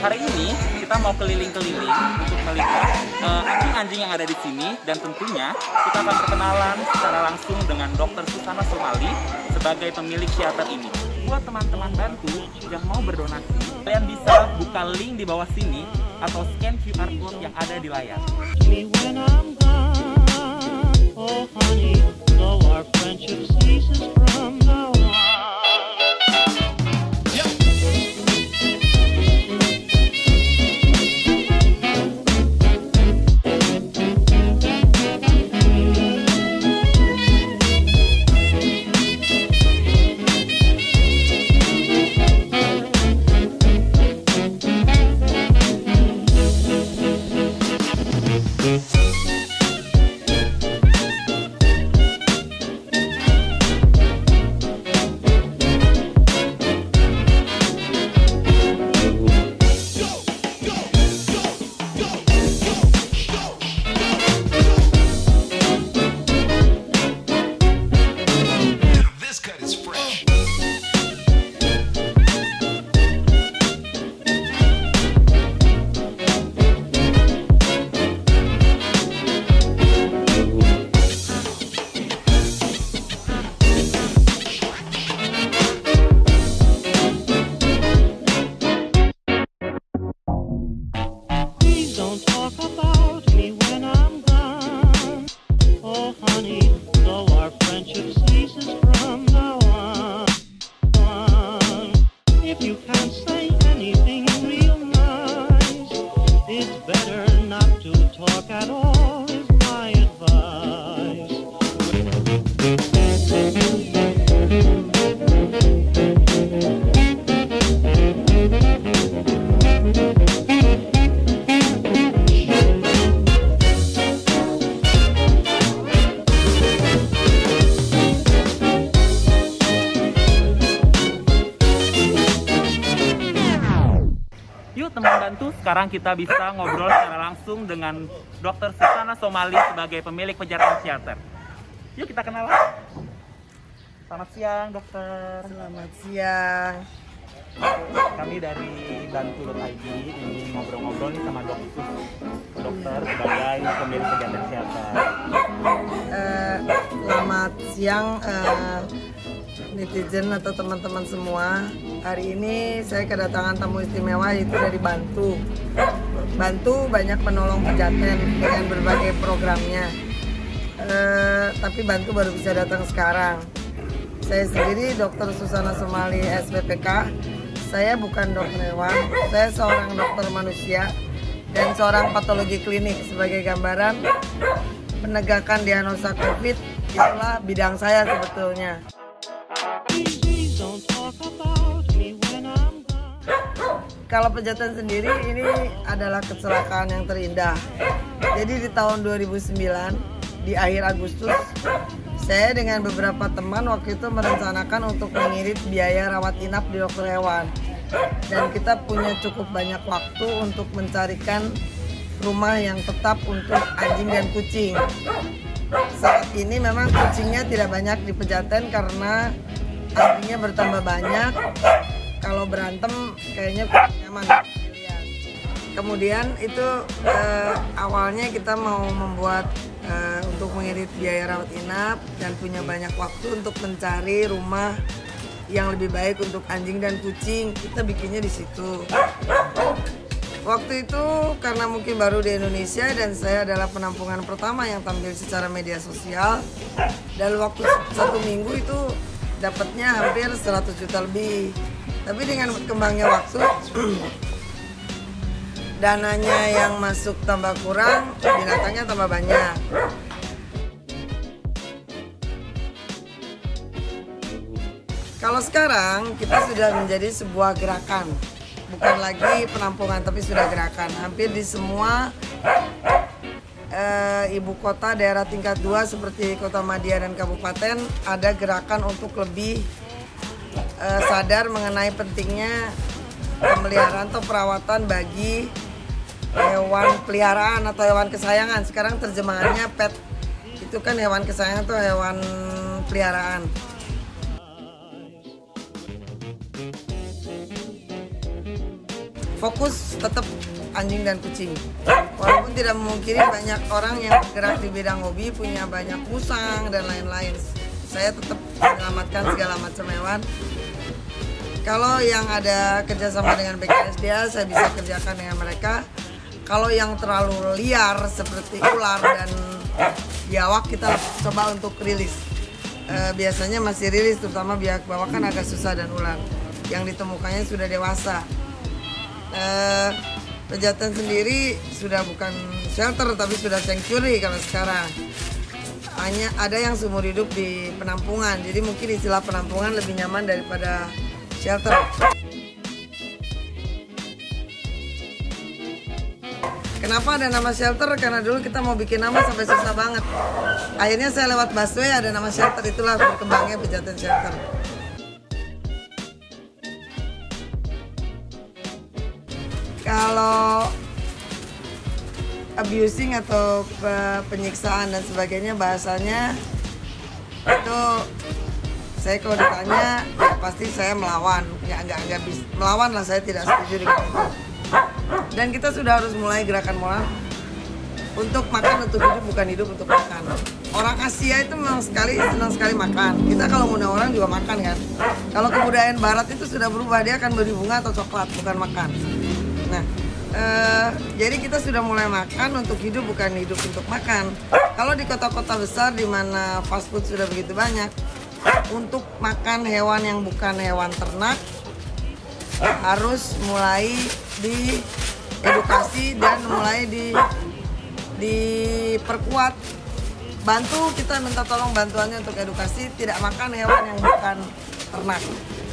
Hari ini kita mau keliling-keliling untuk melihat anjing-anjing yang ada di sini, dan tentunya kita akan berkenalan secara langsung dengan Dr. Susana Somali sebagai pemilik shelter ini. Buat teman-teman Bantu yang mau berdonasi, kalian bisa buka link di bawah sini atau scan QR code yang ada di layar. Yuk teman Bantu, sekarang kita bisa ngobrol secara langsung dengan Dr. Susana Somali sebagai pemilik Pejaten Shelter. Yuk kita kenalan. Selamat siang dokter. Selamat siang. Kami dari Bantu.id ini ngobrol-ngobrol nih sama dokter sebagai pemilik Pejaten Shelter. Selamat siang netizen atau teman-teman semua. Hari ini saya kedatangan tamu istimewa, yaitu dari Bantu. Bantu banyak menolong pejaten dengan berbagai programnya. Tapi Bantu baru bisa datang sekarang. Saya sendiri Dr. Susana Somali SPPK. Saya bukan dokter hewan, saya seorang dokter manusia dan seorang patologi klinik. Sebagai gambaran, penegakan diagnosa COVID itulah bidang saya sebetulnya. Kalau pejaten sendiri ini adalah kecelakaan yang terindah. Jadi di tahun 2009 di akhir Agustus, saya dengan beberapa teman waktu itu merencanakan untuk mengirit biaya rawat inap di dokter hewan. Dan kita punya cukup banyak waktu untuk mencarikan rumah yang tetap untuk anjing dan kucing. Saat ini memang kucingnya tidak banyak di pejaten karena anjingnya bertambah banyak. Kalau berantem kayaknya kurang nyaman. Kemudian itu awalnya kita mau membuat untuk mengirit biaya rawat inap dan punya banyak waktu untuk mencari rumah yang lebih baik untuk anjing dan kucing. Kita bikinnya di situ. Waktu itu karena mungkin baru di Indonesia dan saya adalah penampungan pertama yang tampil secara media sosial. Dalam waktu 1 minggu itu dapatnya hampir 100 juta lebih. Tapi dengan berkembangnya waktu, dananya yang masuk tambah kurang, binatangnya tambah banyak. Kalau sekarang kita sudah menjadi sebuah gerakan, bukan lagi penampungan tapi sudah gerakan. Hampir di semua ibu kota daerah tingkat 2 seperti Kota Madia dan Kabupaten ada gerakan untuk lebih sadar mengenai pentingnya pemeliharaan atau perawatan bagi hewan peliharaan atau hewan kesayangan. Sekarang terjemahannya pet, itu kan hewan kesayangan atau hewan peliharaan. fokus tetap anjing dan kucing. Walaupun tidak memungkiri banyak orang yang bergerak di bidang hobi, punya banyak musang dan lain-lain. Saya tetap menyelamatkan segala macam hewan. Kalau yang ada kerjasama dengan BKSDA, saya bisa kerjakan dengan mereka. Kalau yang terlalu liar seperti ular dan biawak, kita coba untuk rilis. Biasanya masih rilis, terutama biawak kan agak susah, dan ular yang ditemukannya sudah dewasa. Pejantan sendiri sudah bukan shelter tapi sudah sanctuary kalau sekarang. Hanya ada yang seumur hidup di penampungan, jadi mungkin istilah penampungan lebih nyaman daripada shelter. Kenapa ada nama shelter? Karena dulu kita mau bikin nama sampai susah banget. Akhirnya saya lewat busway ada nama shelter, itulah berkembangnya Pejantan Shelter. Kalau abusing atau penyiksaan dan sebagainya, bahasanya itu saya kalau ditanya ya pasti saya melawan. Nggak bisa melawan lah, saya tidak setuju dengan itu. Dan kita sudah harus mulai gerakan moral untuk makan untuk hidup, bukan hidup untuk makan. Orang Asia itu memang senang sekali makan. Kita kalau ngundang orang juga makan kan. Kalau kebudayaan Barat itu sudah berubah, dia akan beri bunga atau coklat, bukan makan. Nah, jadi kita sudah mulai makan untuk hidup, bukan hidup untuk makan. Kalau di kota-kota besar di mana fast food sudah begitu banyak, untuk makan hewan yang bukan hewan ternak harus mulai diedukasi dan mulai diperkuat. Bantu, kita minta tolong bantuannya untuk edukasi tidak makan hewan yang bukan ternak.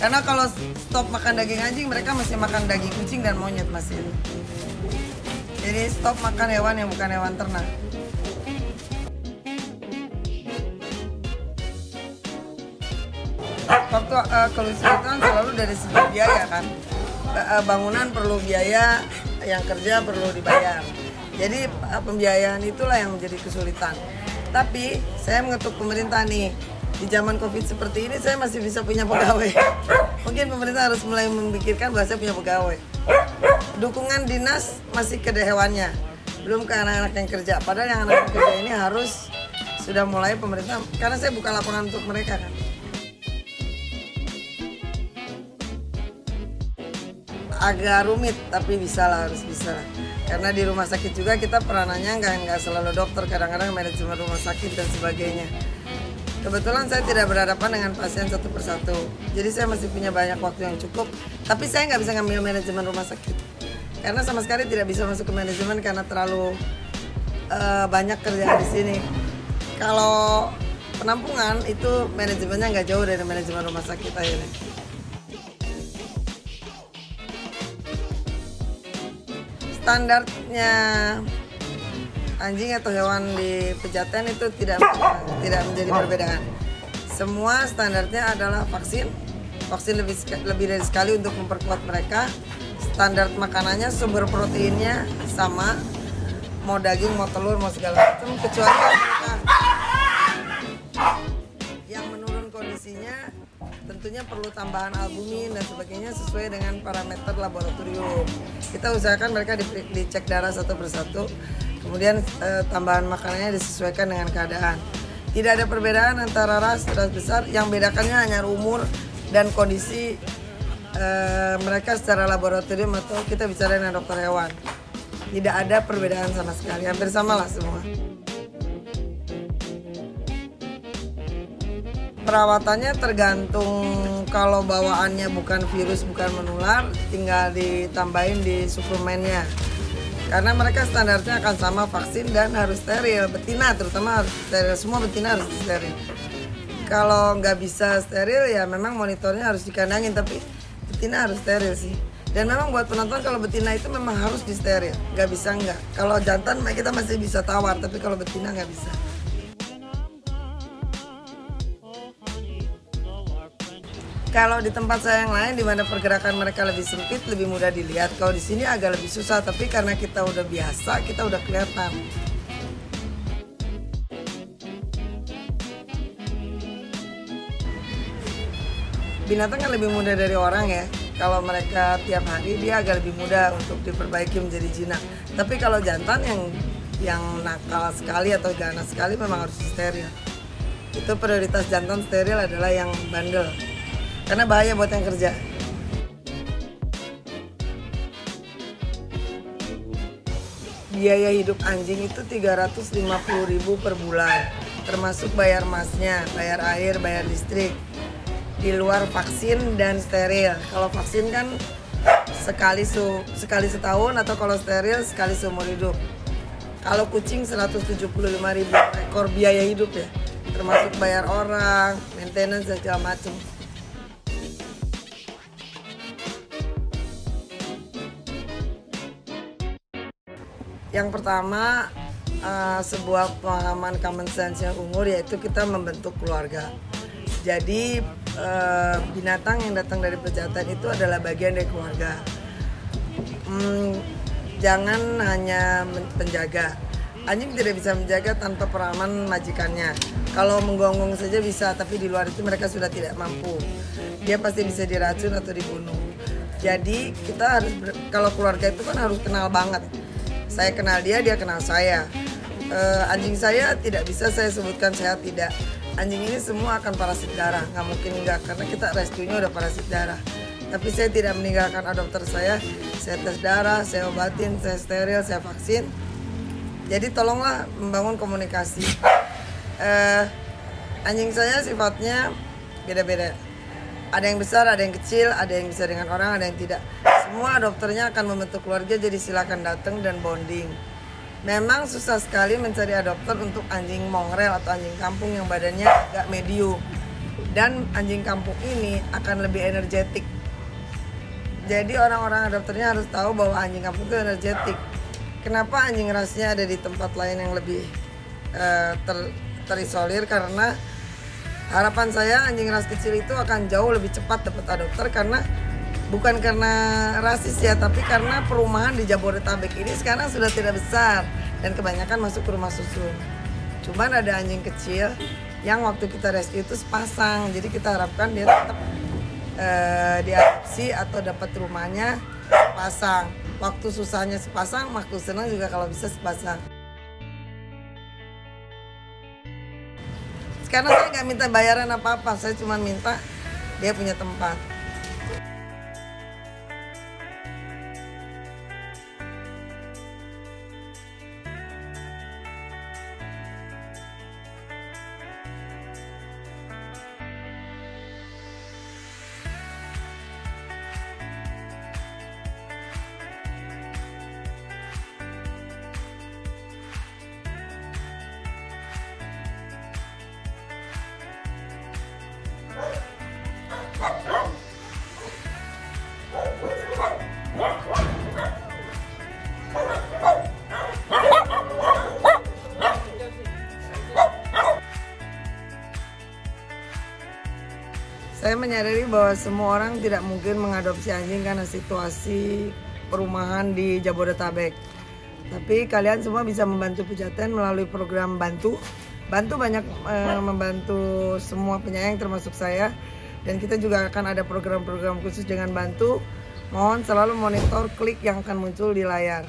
Karena kalau stop makan daging anjing, mereka masih makan daging kucing dan monyet masih. Jadi stop makan hewan yang bukan hewan ternak. Waktu kesulitan selalu dari segi biaya kan. Bangunan perlu biaya, yang kerja perlu dibayar. Jadi pembiayaan itulah yang menjadi kesulitan. Tapi saya mengetuk pemerintah nih, di zaman Covid seperti ini saya masih bisa punya pegawai. Mungkin pemerintah harus mulai memikirkan bahwa saya punya pegawai. Dukungan dinas masih ke hewannya, belum ke anak-anak yang kerja. Padahal yang anak yang kerja ini harus sudah mulai pemerintah, karena saya buka lapangan untuk mereka kan. Agak rumit tapi bisa lah, harus bisa lah. Karena di rumah sakit juga kita peranannya nggak selalu dokter, kadang-kadang manajemen rumah sakit dan sebagainya. Kebetulan saya tidak berhadapan dengan pasien satu persatu, jadi saya masih punya banyak waktu yang cukup. Tapi saya nggak bisa ngambil manajemen rumah sakit, karena sama sekali tidak bisa masuk ke manajemen karena terlalu banyak kerjaan di sini. Kalau penampungan itu manajemennya nggak jauh dari manajemen rumah sakit akhirnya. Standarnya anjing atau hewan di Pejantan itu tidak menjadi perbedaan. Semua standarnya adalah vaksin lebih dari sekali untuk memperkuat mereka. Standar makanannya, sumber proteinnya sama, mau daging, mau telur, mau segala macam, kecuali mereka yang menurun kondisinya tentunya perlu tambahan albumin dan sebagainya sesuai dengan parameter laboratorium. Kita usahakan mereka dicek darah satu persatu, kemudian tambahan makanannya disesuaikan dengan keadaan. Tidak ada perbedaan antara ras besar, yang bedakannya hanya umur dan kondisi mereka secara laboratorium atau kita bicara dengan dokter hewan. Tidak ada perbedaan sama sekali, hampir sama lah semua. Perawatannya tergantung, kalau bawaannya bukan virus, bukan menular, tinggal ditambahin di suplemennya. Karena mereka standarnya akan sama, vaksin dan harus steril. Betina terutama harus steril, semua betina harus steril. Kalau nggak bisa steril ya memang monitornya harus dikandangin, tapi betina harus steril sih. Dan memang buat penonton kalau betina itu memang harus di steril, nggak bisa nggak. Kalau jantan kita masih bisa tawar, tapi kalau betina nggak bisa. Kalau di tempat saya yang lain di mana pergerakan mereka lebih sempit, lebih mudah dilihat. Kalau di sini agak lebih susah, tapi karena kita udah biasa, kita udah kelihatan. Binatang kan lebih mudah dari orang ya. kalau mereka tiap hari dia agak lebih mudah untuk diperbaiki menjadi jinak. Tapi kalau jantan yang nakal sekali atau ganas sekali memang harus steril. Itu prioritas jantan steril adalah yang bandel, karena bahaya buat yang kerja. Biaya hidup anjing itu 350.000 per bulan, termasuk bayar masnya, bayar air, bayar listrik, di luar vaksin dan steril. Kalau vaksin kan sekali setahun, atau kalau steril sekali seumur hidup. Kalau kucing 175.000 ekor biaya hidup ya, termasuk bayar orang, maintenance segala macam. Yang pertama, sebuah pemahaman common sense yang umur, yaitu kita membentuk keluarga. Jadi binatang yang datang dari pejantan itu adalah bagian dari keluarga. Jangan hanya penjaga. Anjing tidak bisa menjaga tanpa peraman majikannya. Kalau menggonggong saja bisa, tapi di luar itu mereka sudah tidak mampu. Dia pasti bisa diracun atau dibunuh. Jadi kita harus kalau keluarga itu kan harus kenal banget. Saya kenal dia, dia kenal saya. Anjing saya tidak bisa saya sebutkan sehat tidak. Anjing ini semua akan parasit darah, nggak mungkin enggak, karena kita rescuenya udah parasit darah. Tapi saya tidak meninggalkan adopter saya tes darah, saya obatin, saya steril, saya vaksin. Jadi tolonglah membangun komunikasi. Anjing saya sifatnya beda-beda. Ada yang besar, ada yang kecil, ada yang bisa dengan orang, ada yang tidak. Semua adopternya akan membentuk keluarga, jadi silakan datang dan bonding. Memang susah sekali mencari adopter untuk anjing mongrel atau anjing kampung yang badannya agak medium. Dan anjing kampung ini akan lebih energetik. Jadi orang-orang adopternya harus tahu bahwa anjing kampung itu energetik. Kenapa anjing rasnya ada di tempat lain yang lebih terisolir? Karena harapan saya anjing ras kecil itu akan jauh lebih cepat dapat adopter, karena bukan karena rasis ya, tapi karena perumahan di Jabodetabek ini sekarang sudah tidak besar dan kebanyakan masuk ke rumah susun. Cuman ada anjing kecil yang waktu kita rescue itu sepasang, jadi kita harapkan dia tetap diadopsi atau dapat rumahnya sepasang. Waktu susahnya sepasang, waktu senang juga kalau bisa sepasang. Karena saya nggak minta bayaran apa-apa, saya cuma minta dia punya tempat. Saya menyadari bahwa semua orang tidak mungkin mengadopsi anjing karena situasi perumahan di Jabodetabek. Tapi kalian semua bisa membantu Pejaten melalui program Bantu. Bantu banyak membantu semua penyayang termasuk saya. Dan kita juga akan ada program-program khusus dengan Bantu. Mohon selalu monitor klik yang akan muncul di layar.